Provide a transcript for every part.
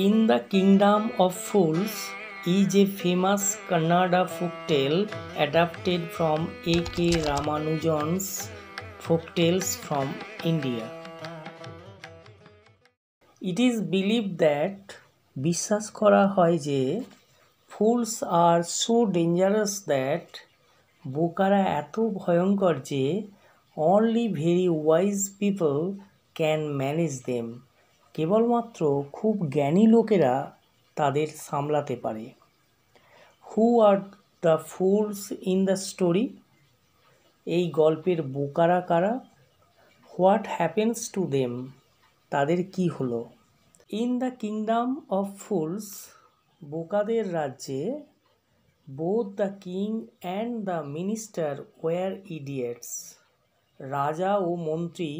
In the Kingdom of Fools is a famous Kannada folktale adapted from A.K. Ramanujan's Folktales from India. It is believed that বিশ্বাস করা হয় যে fools are so dangerous that বোকারা এত ভয়ঙ্কর যে only very wise people can manage them. কেবলমাত্র খুব জ্ঞানী লোকেরা তাদের সামলাতে পারে। Who are the fools in the story? এই গল্পের বোকারা কারা? What happens to them? তাদের কি হলো? In the kingdom of fools, বোকাদের রাজ্যে both the king and the minister were idiots. রাজা ও মন্ত্রী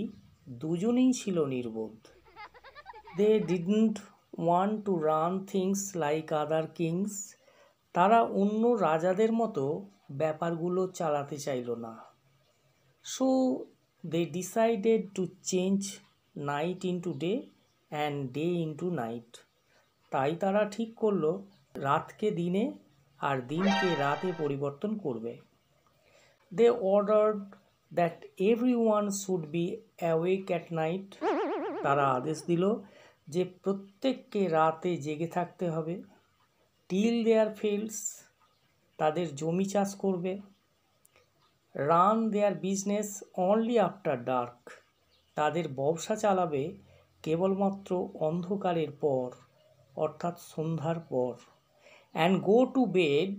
দুজনেই ছিল নির্বোধ। They didn't want to run things like other kings. তারা অন্য রাজাদের মতো ব্যাপারগুলো চালাতে চাইল না। So they decided to change night into day and day into night. তাই তারা ঠিক করলো রাতকে দিনে আর দিনকে রাতে পরিবর্তন করবে। They ordered that everyone should be awake at night. তারা আদেশ দিল যে প্রত্যেককে রাতে জেগে থাকতে হবে। Till their fields, তাদের জমি চাষ করবে। Run their business only after dark, তাদের ব্যবসা চালাবে কেবলমাত্র অন্ধকারের পর অর্থাৎ সন্ধ্যার পর। And go to bed,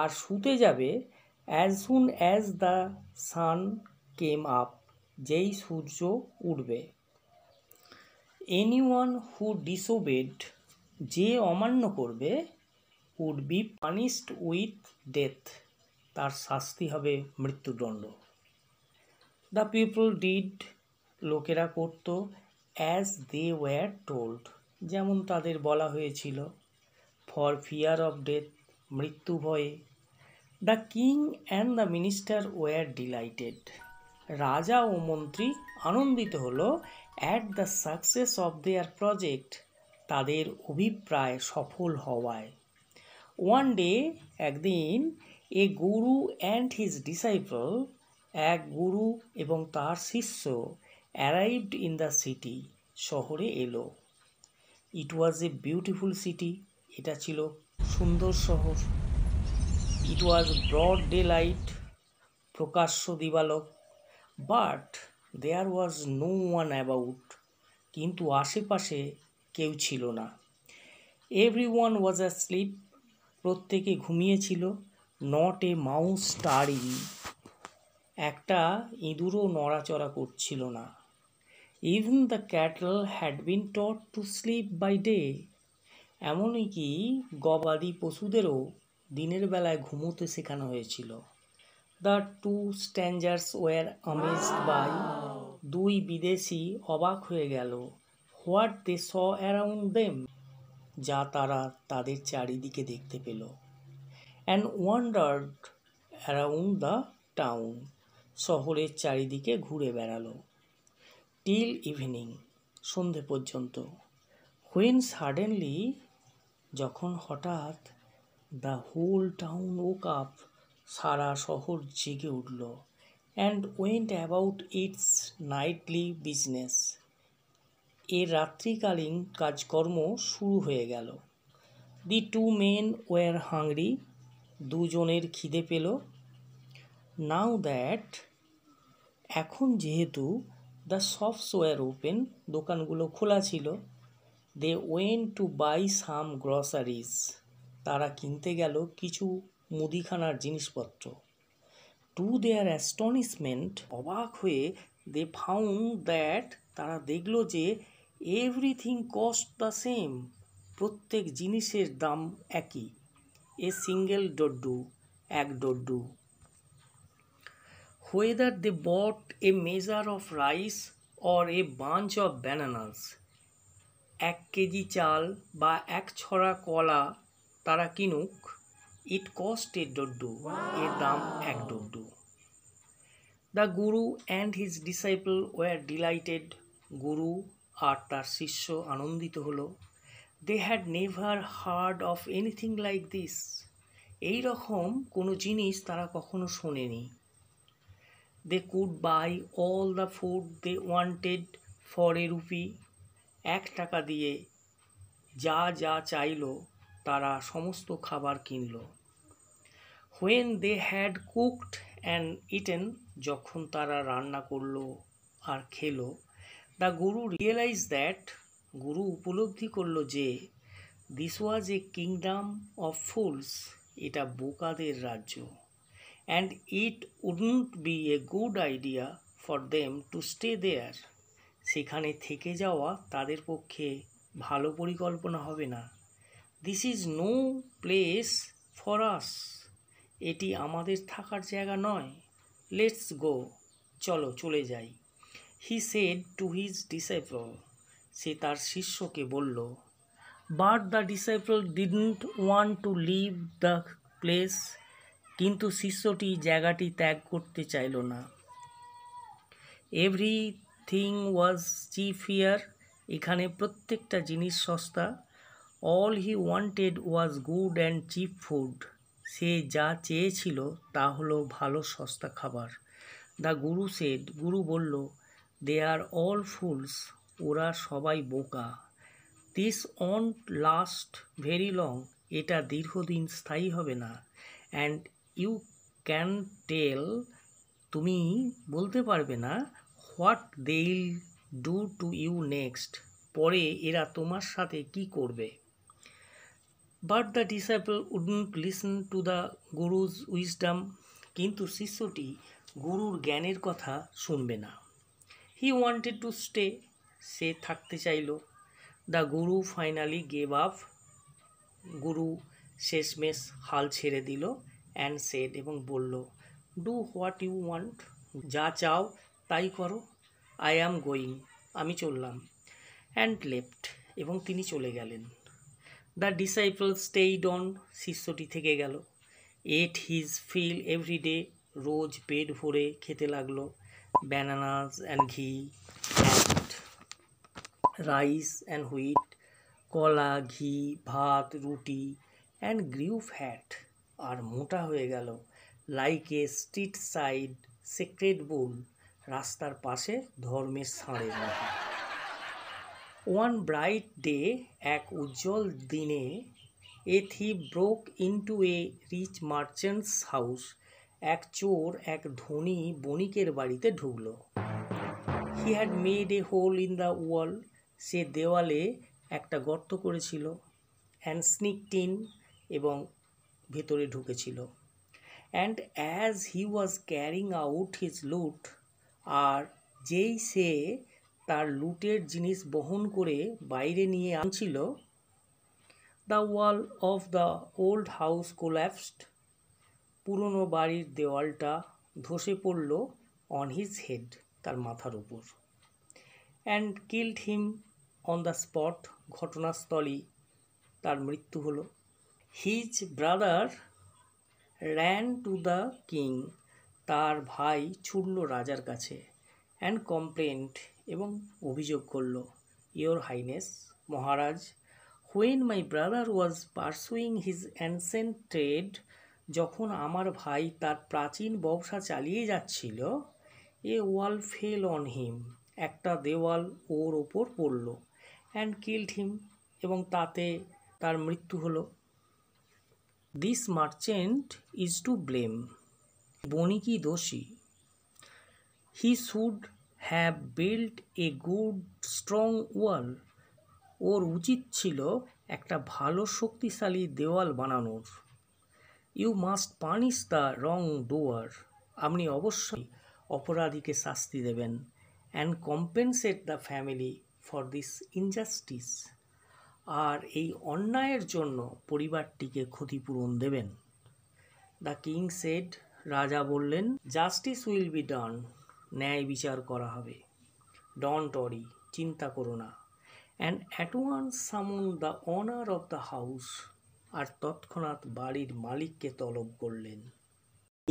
আর শুতে যাবে as soon as the sun came up, যেই সূর্য উঠবে। Anyone who disobeyed, যে অমান্য করবে would be punished with death, তার শাস্তি হবে মৃত্যুদণ্ড। The people did, লোকেরা করত as they were told, যেমন তাদের বলা হয়েছিল। For fear of death, মৃত্যু ভয়ে। The king and the minister were delighted, রাজা ও মন্ত্রী আনন্দিত হলো at the success of their project, তাদের অভিপ্রায় সফল হওয়ায়। One day, একদিন, a guru and his disciple, এক গুরু এবং তার শিষ্য arrived in the city, শহরে এলো। It was a beautiful city, এটা ছিল সুন্দর শহর। It was broad daylight, প্রকাশ্য দিবালোক। But there was no one about, কিন্তু আশেপাশে কেউ ছিল না। Everyone was asleep, প্রত্যেকে ঘুমিয়েছিল। Not a mouse stirring, একটা ইঁদুরও নড়াচড়া করছিল না। Even the cattle had been taught to sleep by day, এমনকি গবাদি পশুদেরও দিনের বেলায় ঘুমোতে শেখানো হয়েছিল। The two strangers were amazed by, দুই বিদেশী অবাক হয়ে গেল what they saw around them, যা তারা তাদের চারিদিকে দেখতে পেল। And wandered around the town, শহরের চারিদিকে ঘুরে বেড়ালো। Till evening, সন্ধে পর্যন্ত। When suddenly, যখন হঠাৎ the whole town woke up, সারা শহর জেগে উঠল। And went about its nightly business, এর রাত্রিকালীন কাজকর্ম শুরু হয়ে গেল। The two men were hungry, দুজনের খিদে পেল। Now that, এখন যেহেতু the shops were open, দোকানগুলো খোলা ছিল। They went to buy some groceries, তারা কিনতে গেল কিছু মুদিখানার জিনিসপত্র। To their astonishment, অবাক হয়ে they found that, তারা দেখল যে everything cost the same, প্রত্যেক জিনিসের দাম একই। A single doddu, এক ডড্ডু। Whether they bought a measure of rice or a bunch of bananas, 1 KG চাল বা এক ছড়া কলা তারা কিনুক, it cost a doddu, এর দাম এক ডড্ডু। The guru and his disciple were delighted, গুরু আর তার শিষ্য আনন্দিত হলো। They had never heard of anything like this. এই রকম কোনো জিনিস তারা কখনো শোনেনি। They could buy all the food they wanted for a rupee. 1 টাকা দিয়ে যা যা চাইলো তারা সমস্ত খাবার কিনল। When they had cooked and eaten, যখন তারা রান্না করলো আর খেলো, the Guru realized that, গুরু উপলব্ধি করলো যে this was a kingdom of fools, এটা বোকাদের রাজ্য, and it wouldn't be a good idea for them to stay there. সেখানে থেকে যাওয়া তাদের পক্ষে ভালো পরিকল্পনা হবে না। This is no place for us. এটি আমাদের থাকার জায়গা নয়। Let's go. চলো চলে যাই। He said to his disciple. সে তার শিষ্যকে বলল। But the disciple didn't want to leave the place. কিন্তু শিষ্যটি জায়গাটি ত্যাগ করতে চাইল না। Everything was cheap here. এখানে প্রত্যেকটা জিনিস সস্তা। All he wanted was good and cheap food. সে যা চেয়েছিল তা হলো ভালো সস্তা খাবার। The Guru said, গুরু বলল, they are all fools. ওরা সবাই বোকা। This won't last very long. এটা দীর্ঘদিন স্থায়ী হবে না। And you can tell, তুমি বলতে পারবে না what they'll do to you next. পরে এরা তোমার সাথে কি করবে। But the disciple wouldn't listen to the Guru's wisdom. কিন্তু শিষ্যটি গুরুর জ্ঞানের কথা শুনবে না। He wanted to stay. সে থাকতে চাইল। The Guru finally gave up. গুরু শেষমেশ হাল ছেড়ে দিল and said, এবং বলল, do what you want. যা চাও তাই করো। I am going. আমি চললাম। And left. এবং তিনি চলে গেলেন। The disciple stayed on. শিষ্যটি থেকে গেল। Ate his fill every day. রোজ পেট ভরে খেতে লাগলো। Bananas and ghee and rice and wheat. কলা, ঘি, ভাত, রুটি and grew fat. আর মোটা হয়ে গেল। Like a street side sacred bull. রাস্তার পাশে ধর্মের ষাঁড়ের মতো। One bright day, এক উজ্জ্বল দিনে, a thief broke into a rich merchant's house. এক চোর এক ধনী বণিকের বাড়িতে ঢুকল। He had made a hole in the wall. সে দেওয়ালে একটা গর্ত করেছিল। And sneaked in. এবং ভেতরে ঢুকেছিল। And as he was carrying out his loot, আর যেই সে তার লুটের জিনিস বহন করে বাইরে নিয়ে আনছিল, the wall of the old house collapsed. পুরনো বাড়ির দেওয়ালটা ধসে পড়ল on his head, তার মাথার উপর। And killed him on the spot. ঘটনাস্থলেই তার মৃত্যু হলো। His brother ran to the king. তার ভাই ছুটল রাজার কাছে। And complained. এবং অভিযোগ করল, Your Highness, Maharaj, when my brother was pursuing his ancient trade, যখন আমার ভাই তার প্রাচীন ব্যবসা চালিয়ে যাচ্ছিল, a wall fell on him. একটা দেওয়াল ওর ওপর পড়ল। And killed him. এবং তাতে তার মৃত্যু হলো। This merchant is to blame. বণিকই দোষী। He should have built a good strong wall. ওর উচিত ছিল একটা ভালো শক্তিশালী দেওয়াল বানানোর। You must punish the wrongdoer. আপনি অবশ্যই অপরাধীকে শাস্তি দেবেন। And compensate the family for this injustice. আর এই অন্যায়ের জন্য পরিবারটিকে ক্ষতিপূরণ দেবেন। The king said, রাজা বললেন, Justice will be done. ন্যায় বিচার করা হবে। Don't worry, চিন্তা করো না। And at once summoned the owner of the house. আর তৎক্ষণাৎ বাড়ির মালিককে তলব করলেন।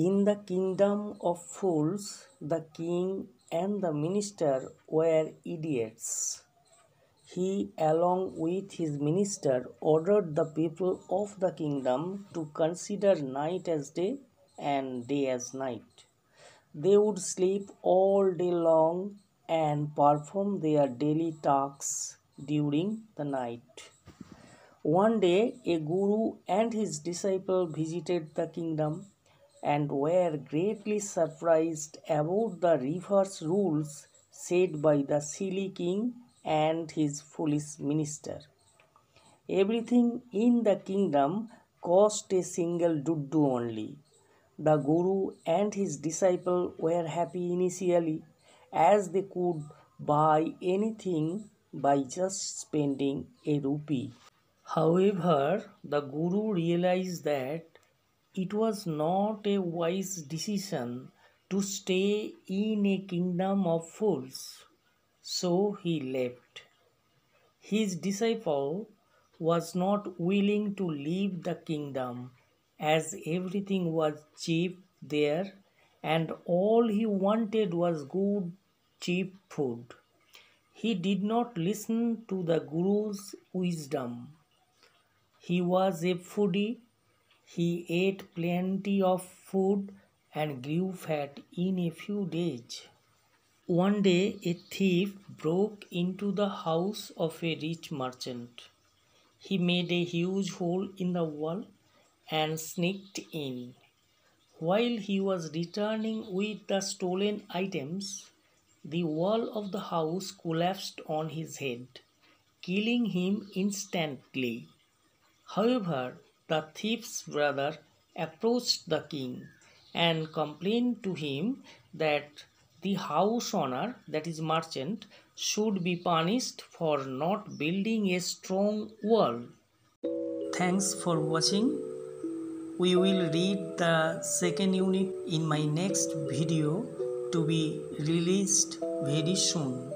In the kingdom of fools, the king and the minister were idiots. he, along with his minister, ordered the people of the kingdom to consider night as day and day as night. They would sleep all day long and perform their daily tasks during the night. One day, a guru and his disciple visited the kingdom and were greatly surprised about the reverse rules set by the silly king and his foolish minister. Everything in the kingdom cost a single duddu only. The guru and his disciple were happy initially, as they could buy anything by just spending a rupee. However, the guru realized that it was not a wise decision to stay in a kingdom of fools, so he left. His disciple was not willing to leave the kingdom, as everything was cheap there and all he wanted was good, cheap food. He did not listen to the Guru's wisdom. He was a foodie. He ate plenty of food and grew fat in a few days. One day, a thief broke into the house of a rich merchant. He made a huge hole in the wall and sneaked in. While he was returning with the stolen items, the wall of the house collapsed on his head, killing him instantly. However, the thief's brother approached the king and complained to him that the house owner, that is merchant, should be punished for not building a strong wall. Thanks for watching. We will read the second unit in my next video to be released very soon.